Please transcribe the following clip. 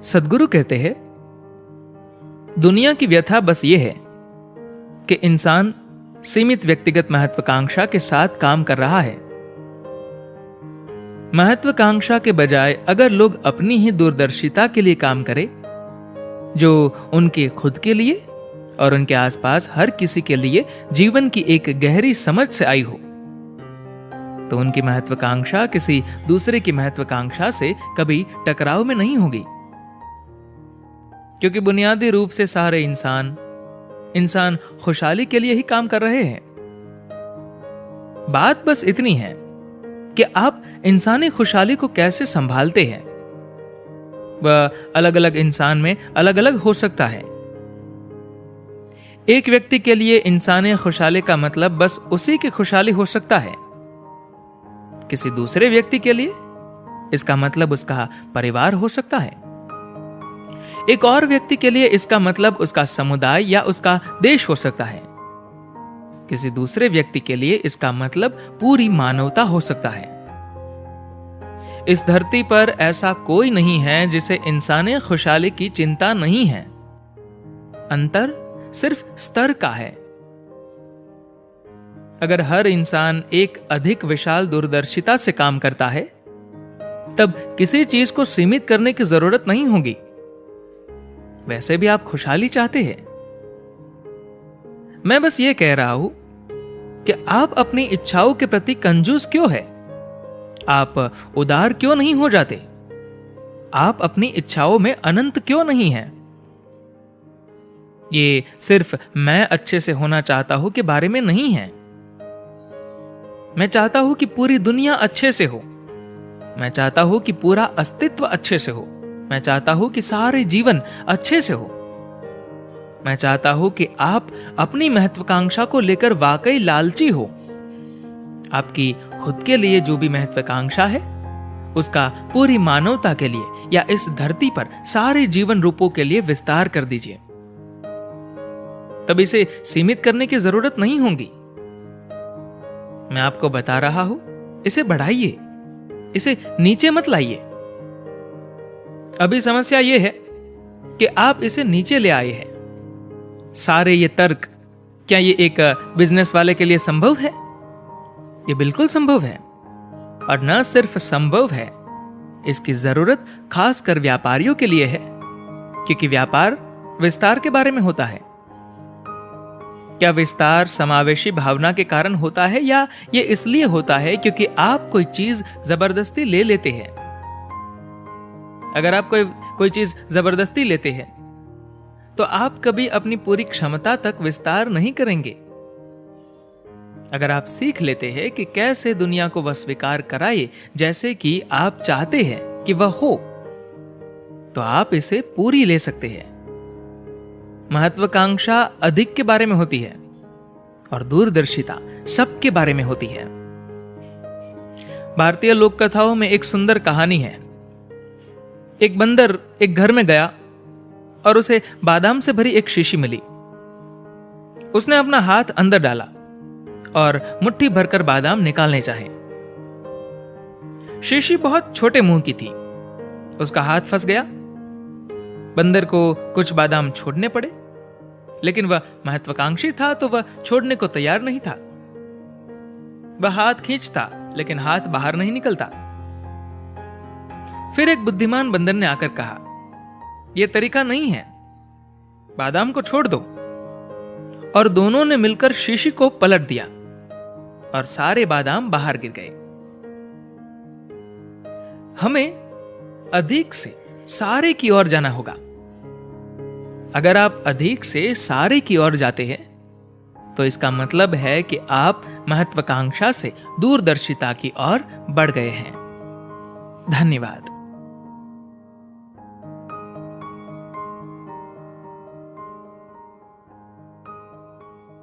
सद्गुरु कहते हैं, दुनिया की व्यथा बस ये है कि इंसान सीमित व्यक्तिगत महत्वाकांक्षा के साथ काम कर रहा है। महत्वाकांक्षा के बजाय अगर लोग अपनी ही दूरदर्शिता के लिए काम करें, जो उनके खुद के लिए और उनके आसपास हर किसी के लिए जीवन की एक गहरी समझ से आई हो, तो उनकी महत्वाकांक्षा किसी दूसरे की महत्वाकांक्षा से कभी टकराव में नहीं होगी। क्योंकि बुनियादी रूप से सारे इंसान खुशहाली के लिए ही काम कर रहे हैं। बात बस इतनी है कि आप इंसानी खुशहाली को कैसे संभालते हैं। वह अलग अलग इंसान में अलग अलग हो सकता है। एक व्यक्ति के लिए इंसानी खुशहाली का मतलब बस उसी की खुशहाली हो सकता है। किसी दूसरे व्यक्ति के लिए इसका मतलब उसका परिवार हो सकता है। एक और व्यक्ति के लिए इसका मतलब उसका समुदाय या उसका देश हो सकता है। किसी दूसरे व्यक्ति के लिए इसका मतलब पूरी मानवता हो सकता है। इस धरती पर ऐसा कोई नहीं है जिसे इंसानी खुशहाली की चिंता नहीं है। अंतर सिर्फ स्तर का है। अगर हर इंसान एक अधिक विशाल दूरदर्शिता से काम करता है, तब किसी चीज को सीमित करने की जरूरत नहीं होगी। वैसे भी आप खुशहाली चाहते हैं। मैं बस ये कह रहा हूं कि आप अपनी इच्छाओं के प्रति कंजूस क्यों है? आप उदार क्यों नहीं हो जाते? आप अपनी इच्छाओं में अनंत क्यों नहीं हैं? ये सिर्फ मैं अच्छे से होना चाहता हूं के बारे में नहीं है। मैं चाहता हूं कि पूरी दुनिया अच्छे से हो। मैं चाहता हूं कि पूरा अस्तित्व अच्छे से हो। मैं चाहता हूं कि सारे जीवन अच्छे से हो। मैं चाहता हूं कि आप अपनी महत्वाकांक्षा को लेकर वाकई लालची हो। आपकी खुद के लिए जो भी महत्वाकांक्षा है, उसका पूरी मानवता के लिए या इस धरती पर सारे जीवन रूपों के लिए विस्तार कर दीजिए। तब इसे सीमित करने की जरूरत नहीं होगी। मैं आपको बता रहा हूं, इसे बढ़ाइए, इसे नीचे मत लाइए। अभी समस्या यह है कि आप इसे नीचे ले आए हैं। सारे ये तर्क, क्या ये एक बिजनेस वाले के लिए संभव है? ये बिल्कुल संभव है। और न सिर्फ संभव है, इसकी जरूरत खासकर व्यापारियों के लिए है, क्योंकि व्यापार विस्तार के बारे में होता है। क्या विस्तार समावेशी भावना के कारण होता है, या ये इसलिए होता है क्योंकि आप कोई चीज जबरदस्ती ले लेते हैं? अगर आप कोई चीज जबरदस्ती लेते हैं, तो आप कभी अपनी पूरी क्षमता तक विस्तार नहीं करेंगे। अगर आप सीख लेते हैं कि कैसे दुनिया को वह स्वीकार कराए जैसे कि आप चाहते हैं कि वह हो, तो आप इसे पूरी ले सकते हैं। महत्वाकांक्षा अधिक के बारे में होती है और दूरदर्शिता सबके बारे में होती है। भारतीय लोक कथाओं में एक सुंदर कहानी है। एक बंदर एक घर में गया और उसे बादाम से भरी एक शीशी मिली। उसने अपना हाथ अंदर डाला और मुट्ठी भरकर बादाम निकालने चाहे। शीशी बहुत छोटे मुंह की थी। उसका हाथ फंस गया। बंदर को कुछ बादाम छोड़ने पड़े, लेकिन वह महत्वाकांक्षी था तो वह छोड़ने को तैयार नहीं था। वह हाथ खींचता, लेकिन हाथ बाहर नहीं निकलता। फिर एक बुद्धिमान बंदर ने आकर कहा, यह तरीका नहीं है, बादाम को छोड़ दो। और दोनों ने मिलकर शीशी को पलट दिया और सारे बादाम बाहर गिर गए। हमें अधिक से सारे की ओर जाना होगा। अगर आप अधिक से सारे की ओर जाते हैं, तो इसका मतलब है कि आप महत्वाकांक्षा से दूरदर्शिता की ओर बढ़ गए हैं। धन्यवाद।